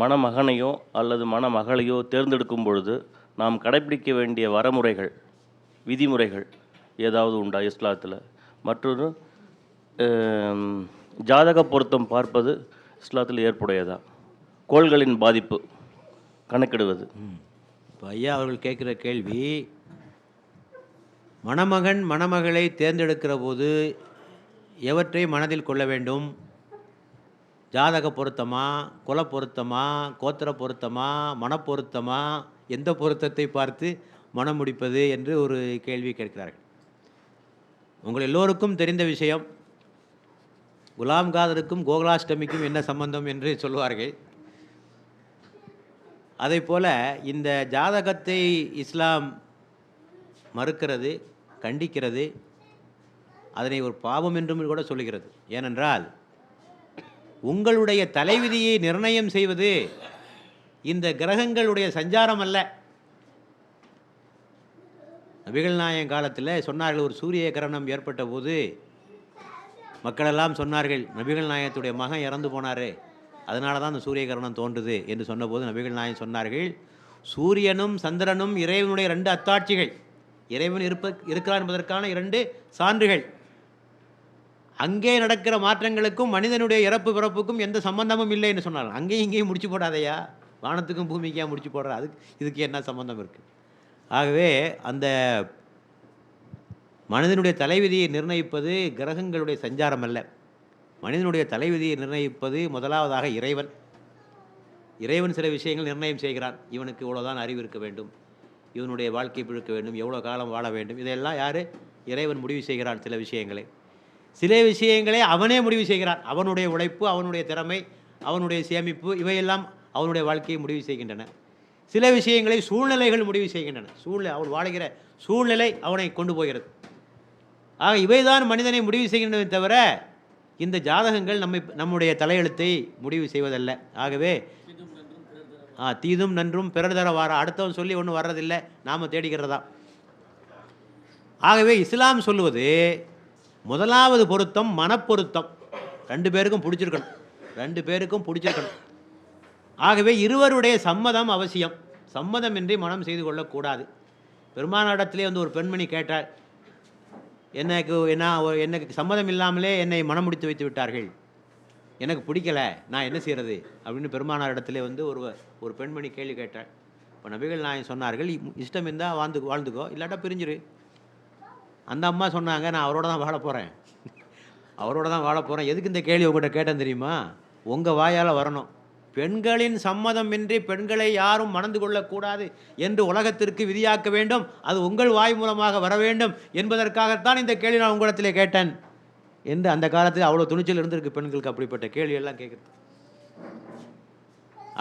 மணமகனையோ அல்லது மணமகளையோ தேர்ந்தெடுக்கும் பொழுது நாம் கடைப்பிடிக்க வேண்டிய வரமுறைகள், விதிமுறைகள் ஏதாவது உண்டா இஸ்லாத்தில்? மற்றொரு ஜாதக பொருத்தம் பார்ப்பது இஸ்லாத்தில் ஏற்புடையதா? கோள்களின் பாதிப்பு கணக்கிடுவது. இப்போ ஐயா அவர்கள் கேட்குற கேள்வி, மணமகன் மணமகளை தேர்ந்தெடுக்கிற போது எவற்றை மனதில் கொள்ள வேண்டும்? ஜாதக பொருத்தமா, குல பொருத்தமா, கோத்திர பொருத்தமா, மனப்பொருத்தமா, எந்த பொருத்தத்தை பார்த்து மனம் முடிப்பது என்று ஒரு கேள்வி கேட்கிறார்கள். உங்கள் எல்லோருக்கும் தெரிந்த விஷயம், குலாம் காதருக்கும் கோகுலாஷ்டமிக்கும் என்ன சம்பந்தம் என்று சொல்வார்கள். அதை போல் இந்த ஜாதகத்தை இஸ்லாம் மறுக்கிறது, கண்டிக்கிறது, அதனை ஒரு பாவம் என்றும் கூட சொல்லுகிறது. ஏனென்றால் உங்களுடைய தலைவிதியை நிர்ணயம் செய்வது இந்த கிரகங்களுடைய சஞ்சாரம் அல்ல. நபிகள் நாயகம் காலத்தில் சொன்னார்கள், ஒரு சூரிய கிரகணம் ஏற்பட்ட போது மக்களெல்லாம் சொன்னார்கள், நபிகள் நாயகத்துடைய மகன் இறந்து போனார், அதனால தான் அந்த சூரிய கிரகணம் தோன்றுது என்று சொன்னபோது நபிகள் நாயகம் சொன்னார்கள், சூரியனும் சந்திரனும் இறைவனுடைய 2 அத்தாட்சிகள், இறைவன் இருக்கிறார் என்பதற்கான 2 சான்றுகள். அங்கே நடக்கிற மாற்றங்களுக்கும் மனிதனுடைய இறப்பு பிறப்புக்கும் எந்த சம்பந்தமும் இல்லை என்று சொன்னார்கள். அங்கேயும் இங்கேயும் முடிச்சு போடாதையா, வானத்துக்கும் பூமிக்கும் முடிச்சு போடுற, இதுக்கு என்ன சம்பந்தம் இருக்குது? ஆகவே அந்த மனிதனுடைய தலைவிதியை நிர்ணயிப்பது கிரகங்களுடைய சஞ்சாரம் அல்ல. மனிதனுடைய தலைவிதியை நிர்ணயிப்பது முதலாவதாக இறைவன். இறைவன் சில விஷயங்கள் நிர்ணயம் செய்கிறான். இவனுக்கு இவ்வளோதான் அறிவு இருக்க வேண்டும், இவனுடைய வாழ்க்கை பிழக்க வேண்டும், எவ்வளோ காலம் வாழ வேண்டும், இதெல்லாம் யார்? இறைவன் முடிவு செய்கிறான். சில விஷயங்களை அவனே முடிவு செய்கிறான். அவனுடைய உழைப்பு, அவனுடைய திறமை, அவனுடைய சேமிப்பு, இவையெல்லாம் அவனுடைய வாழ்க்கையை முடிவு செய்கின்றன. சில விஷயங்களை சூழ்நிலைகள் முடிவு செய்கின்றன. அவன் வாழ்கிற சூழ்நிலை அவனை கொண்டு போகிறது. ஆக இவைதான் மனிதனை முடிவு செய்கின்றன தவிர இந்த ஜாதகங்கள் நம்முடைய தலையெழுத்தை முடிவு செய்வதல்ல. ஆகவே தீதும் நன்றும் பிறர் தர வார, அடுத்தவன் சொல்லி ஒன்றும் வர்றதில்லை, நாம் தேடிக்கிறதா. ஆகவே இஸ்லாம் சொல்லுவது, முதலாவது பொருத்தம் மனப்பொருத்தம். 2 பேருக்கும் பிடிச்சிருக்கணும். ஆகவே இருவருடைய சம்மதம் அவசியம். சம்மதமின்றி மனம் செய்து கொள்ளக்கூடாது. பெருமானாரிடத்திலே ஒரு பெண்மணி கேட்டாள், எனக்கு சம்மதம் இல்லாமலே என்னை மனம் முடித்து வைத்து விட்டார்கள், எனக்கு பிடிக்கலை, நான் என்ன செய்கிறது அப்படின்னு பெருமானாரிடத்திலே ஒரு பெண்மணி கேள்வி கேட்டாள். இப்போ நபிகள் நாயகம் சொன்னார்கள், இஷ்டம் இருந்தால் வாழ்ந்துக்கோ, இல்லாட்டா பிரிஞ்சிரு. அந்த அம்மா சொன்னாங்க, நான் அவரோட தான் வாழ போகிறேன். எதுக்கு இந்த கேள்வி உங்கள்கிட்ட கேட்டேன் தெரியுமா? உங்கள் வாயால் வரணும். பெண்களின் சம்மதமின்றி பெண்களை யாரும் மணந்து கொள்ளக்கூடாது என்று உலகத்திற்கு விதியாக்க வேண்டும், அது உங்கள் வாய் மூலமாக வர வேண்டும் என்பதற்காகத்தான் இந்த கேள்வி நான் உங்களிடத்திலே கேட்டேன் என்று அந்த காலத்தில் அவ்வளோ துணிச்சல் இருந்திருக்கு பெண்களுக்கு அப்படிப்பட்ட கேள்வியெல்லாம் கேட்குறது.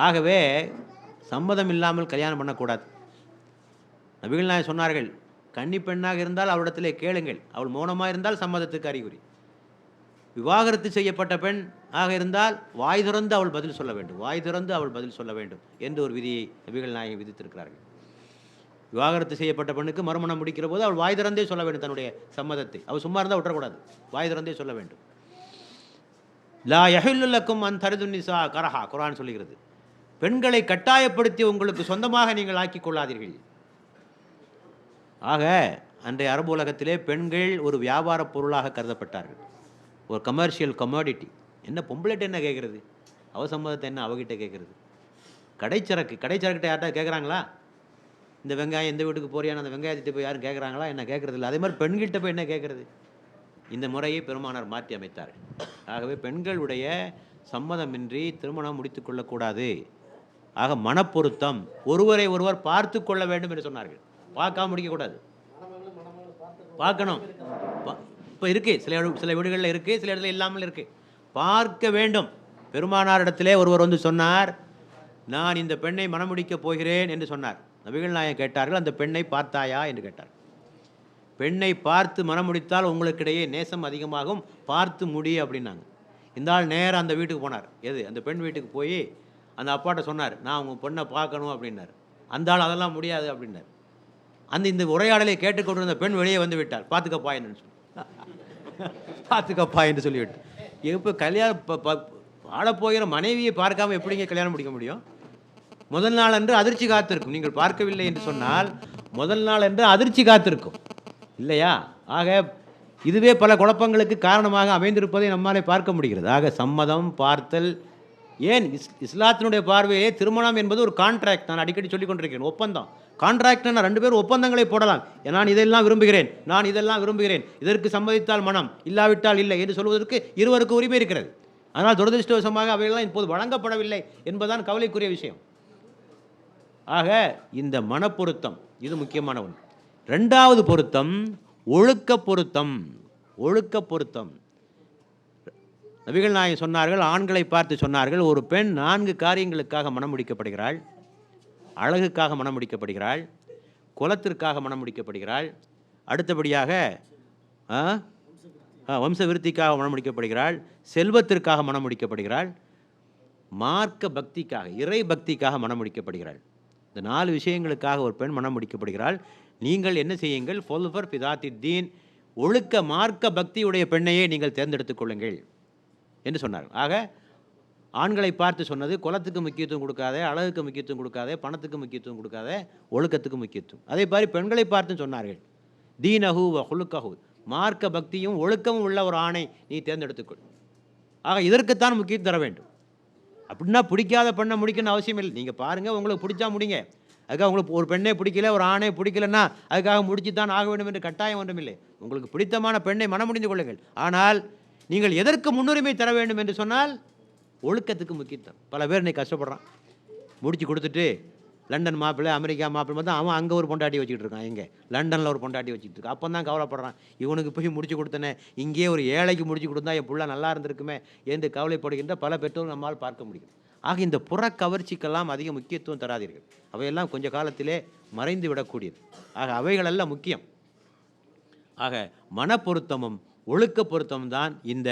ஆகவே சம்மதம் இல்லாமல் கல்யாணம் பண்ணக்கூடாது. நபிகள் நாயகம் சொன்னார்கள், கன்னி பெண்ணாக இருந்தால் அவரிடத்திலே கேளுங்கள், அவள் மௌனமாக இருந்தால் சம்மதத்துக்கு அறிகுறி. விவாகரத்து செய்யப்பட்ட பெண் ஆக இருந்தால் வாய் திறந்து அவள் பதில் சொல்ல வேண்டும் என்று ஒரு விதியை நபிகள் நாயகம் விதித்திருக்கிறார்கள். விவாகரத்து செய்யப்பட்ட பெண்ணுக்கு மறுமணம் முடிக்கிற போது அவள் வாய் திறந்தே சொல்ல வேண்டும் தன்னுடைய சம்மதத்தை. அவள் சும்மா இருந்தால் விட்டுறக்கூடாது, வாய் திறந்தே சொல்ல வேண்டும். லா யஹில்லுலக்கும் அன் தரிது நிசா கரஹா, குர்ஆன் சொல்லுகிறது, பெண்களை கட்டாயப்படுத்தி உங்களுக்கு சொந்தமாக நீங்கள் ஆக்கிக் கொள்ளாதீர்கள். ஆக அன்றைய அரபு உலகத்திலே பெண்கள் ஒரு வியாபார பொருளாக கருதப்பட்டார்கள், ஒரு கமர்ஷியல் கமோடிட்டி. என்ன பொம்பளைட்ட என்ன கேட்குறது, அவ சம்மதத்தை என்ன அவகிட்ட கேட்குறது? கடைச்சரக்கிட்ட யார்ட்டா கேட்குறாங்களா? இந்த வெங்காயம் எந்த வீட்டுக்கு போறியான அந்த வெங்காயத்தை போய் யாரும் கேட்குறாங்களா? என்ன கேட்குறது இல்லை. அதே மாதிரி பெண்கிட்ட போய் என்ன கேட்குறது? இந்த முறையை பெருமானார் மாற்றி அமைத்தார்கள். ஆகவே பெண்களுடைய சம்மதமின்றி திருமணம் முடித்து கொள்ளக்கூடாது. ஆக மனப்பொருத்தம், ஒருவரை ஒருவர் பார்த்து கொள்ள வேண்டும் என்று சொன்னார்கள். பார்க்காம முடிக்கக்கூடாது, பார்க்கணும். இப்போ இருக்குது, சில வீடுகளில் இருக்குது, சில இடத்துல இல்லாமல் இருக்குது. பார்க்க வேண்டும். பெருமானாரிடத்திலே ஒருவர் சொன்னார், நான் இந்த பெண்ணை மணமுடிக்கப் போகிறேன் என்று சொன்னார். நபிகள் நாயகம் கேட்டார்கள், அந்த பெண்ணை பார்த்தாயா என்று கேட்டார். பெண்ணை பார்த்து மணமுடித்தால் உங்களுக்கிடையே நேசம் அதிகமாகும், பார்த்து முடி அப்படின்னாங்க. இந்த ஆள் நேராக அந்த வீட்டுக்கு போனார். அந்த பெண் வீட்டுக்கு போய் அந்த அப்பாட்ட சொன்னார், நான் உங்கள் பொண்ணை பார்க்கணும் அப்படின்னார். அந்த ஆள் அதெல்லாம் முடியாது அப்படின்னார். இந்த உரையாடலை கேட்டுக்கொண்டிருந்த பெண் வெளியே வந்து விட்டார். பார்த்துக்கப்பா என்று சொல்லிவிட்டு. இப்போ கல்யாணம் வாழப்போகிற மனைவியை பார்க்காம எப்படிங்க கல்யாணம் முடிக்க முடியும்? முதல் நாள் அன்று அதிர்ச்சி காத்திருக்கும். நீங்கள் பார்க்கவில்லை என்று சொன்னால் முதல் நாள் அன்று அதிர்ச்சி காத்திருக்கும் இல்லையா? ஆக இதுவே பல குழப்பங்களுக்கு காரணமாக அமைந்திருப்பதை நம்மாலே பார்க்க முடிகிறது. ஆக சம்மதம், பார்த்தல், ஏன் இஸ்லாத்தினுடைய பார்வையே திருமணம் என்பது ஒரு கான்ட்ராக்ட். நான் அடிக்கடி சொல்லிக் கொண்டிருக்கிறேன், ஒப்பந்தம். கான்ட்ராக்ட்னா ரெண்டு பேரும் ஒப்பந்தங்களை போடலாம். நான் இதெல்லாம் விரும்புகிறேன், நான் இதெல்லாம் விரும்புகிறேன், இதற்கு சம்மதித்தால் மனம், இல்லாவிட்டால் இல்லை என்று சொல்வதற்கு இருவருக்கு உரிமை இருக்கிறது. ஆனால் துரதிருஷ்டவசமாக அவையெல்லாம் இப்போது வழங்கப்படவில்லை என்பதுதான் கவலைக்குரிய விஷயம். ஆக இந்த மனப்பொருத்தம் இது முக்கியமான ஒன்று. ரெண்டாவது பொருத்தம் ஒழுக்க பொருத்தம். ஒழுக்க பொருத்தம் நபிகள் நாயகம் சொன்னார்கள், ஆண்களை பார்த்து சொன்னார்கள், ஒரு பெண் 4 காரியங்களுக்காக மனம் முடிக்கப்படுகிறாள். அழகுக்காக மனம் முடிக்கப்படுகிறாள், குலத்திற்காக மனம் முடிக்கப்படுகிறாள், அடுத்தபடியாக வம்ச விருத்திக்காக மனம் முடிக்கப்படுகிறாள், செல்வத்திற்காக மனம் முடிக்கப்படுகிறாள், மார்க்க பக்திக்காக, இறை பக்திக்காக மனம் முடிக்கப்படுகிறாள். இந்த 4 விஷயங்களுக்காக ஒரு பெண் மனம் முடிக்கப்படுகிறாள். நீங்கள் என்ன செய்யுங்கள்? ஃபொல்ஃபர் பிதாத்தி தீன், ஒழுக்க மார்க்க பக்தியுடைய பெண்ணையே நீங்கள் தேர்ந்தெடுத்துக் கொள்ளுங்கள் என்று சொன்னார்கள். ஆக ஆண்களை பார்த்து சொன்னது, குலத்துக்கு முக்கியத்துவம் கொடுக்காதே, அழகுக்கு முக்கியத்துவம் கொடுக்காதே, பணத்துக்கு முக்கியத்துவம் கொடுக்காதே, ஒழுக்கத்துக்கு முக்கியத்துவம். அதே மாதிரி பெண்களை பார்த்து சொன்னார்கள், தீனஹு வ ஹுலுக்கஹு, மார்க்க பக்தியும் ஒழுக்கமும் உள்ள ஒரு ஆணை நீ தேர்ந்தெடுத்துக்கொள். ஆக இதற்குத்தான் முக்கியம் தர வேண்டும். அப்படின்னா பிடிக்காத பெண்ணை முடிக்கணும்னு அவசியம் இல்லை. நீங்கள் பாருங்கள், உங்களுக்கு பிடிச்சா முடிங்க. அதுக்காக உங்களுக்கு ஒரு பெண்ணே பிடிக்கல, ஒரு ஆணை பிடிக்கலன்னா அதுக்காக முடிச்சு தான் ஆக வேண்டும் என்று கட்டாயம் ஒன்றும் இல்லை. உங்களுக்கு பிடித்தமான பெண்ணை மனம் முடிந்து கொள்ளுங்கள். ஆனால் நீங்கள் எதற்கு முன்னுரிமை தர வேண்டும் என்று சொன்னால் ஒழுக்கத்துக்கு முக்கியத்துவம். பல பேர் இன்னைக்கு கஷ்டப்படுறான். முடிச்சு கொடுத்துட்டு லண்டன் மாப்பிள்ளை, அமெரிக்கா மாப்பிள்ளை தான் அவன் அங்கே ஒரு பொண்டாட்டி வச்சுக்கிட்டு இருக்கான், இங்கே லண்டனில் ஒரு பொண்டாட்டி வச்சுக்கிட்டு இருக்கான். அப்போ தான் கவலைப்படுறான், இவனுக்கு போய் முடிச்சு கொடுத்தனே, இங்கேயே ஒரு ஏழைக்கு முடிச்சு கொடுத்தா என் புள்ள நல்லா இருந்திருக்குமே என்று கவலைப்படுகின்ற பல பெற்றோர்கள் நம்மால் பார்க்க முடியும். ஆக இந்த புற கவர்ச்சிக்கெல்லாம் அதிக முக்கியத்துவம் தராதீர்கள். அவையெல்லாம் கொஞ்ச காலத்திலே மறைந்து விடக்கூடியது. ஆக அவைகளெல்லாம் முக்கியம். ஆக மனப்பொருத்தமும் ஒழுக்க பொருத்தமும் தான் இந்த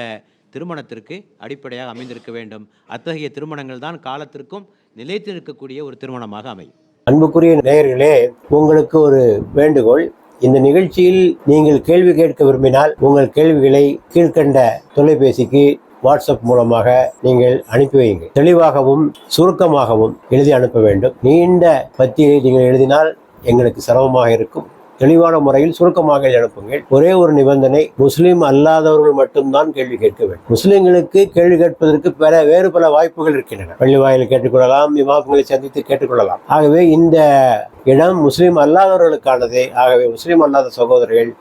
திருமணத்திற்கு அடிப்படையாக அமைந்திருக்க வேண்டும். அத்தகைய திருமணங்கள் தான் காலத்திற்கும் நிலைத்து இருக்கக்கூடிய ஒரு திருமணமாக அமையும். அன்புக்குரிய நேயர்களே, உங்களுக்கு ஒரு வேண்டுகோள். இந்த நிகழ்ச்சியில் நீங்கள் கேள்வி கேட்க விரும்பினால் உங்கள் கேள்விகளை கீழ்கண்ட தொலைபேசிக்கு வாட்ஸ்அப் மூலமாக நீங்கள் அனுப்பி வையுங்கள். தெளிவாகவும் சுருக்கமாகவும் எழுதி அனுப்ப வேண்டும். நீண்ட பத்தியை நீங்கள் எழுதினால் எங்களுக்கு சிரமமாக இருக்கும். தெளிவான முறையில் சுருக்கமாக அனுப்புங்கள். ஒரே ஒரு நிபந்தனை, முஸ்லீம் அல்லாதவர்கள் மட்டும்தான் கேள்வி கேட்க வேண்டும். முஸ்லீம்களுக்கு கேள்வி கேட்பதற்கு வேறு பல வாய்ப்புகள் இருக்கின்றன. பள்ளி வாயிலில் கேட்டுக்கொள்ளலாம், இமாம்களை சந்தித்து கேட்டுக்கொள்ளலாம். ஆகவே இந்த இடம் முஸ்லீம் அல்லாதவர்களுக்கானதே. ஆகவே முஸ்லீம் அல்லாத சகோதரர்கள்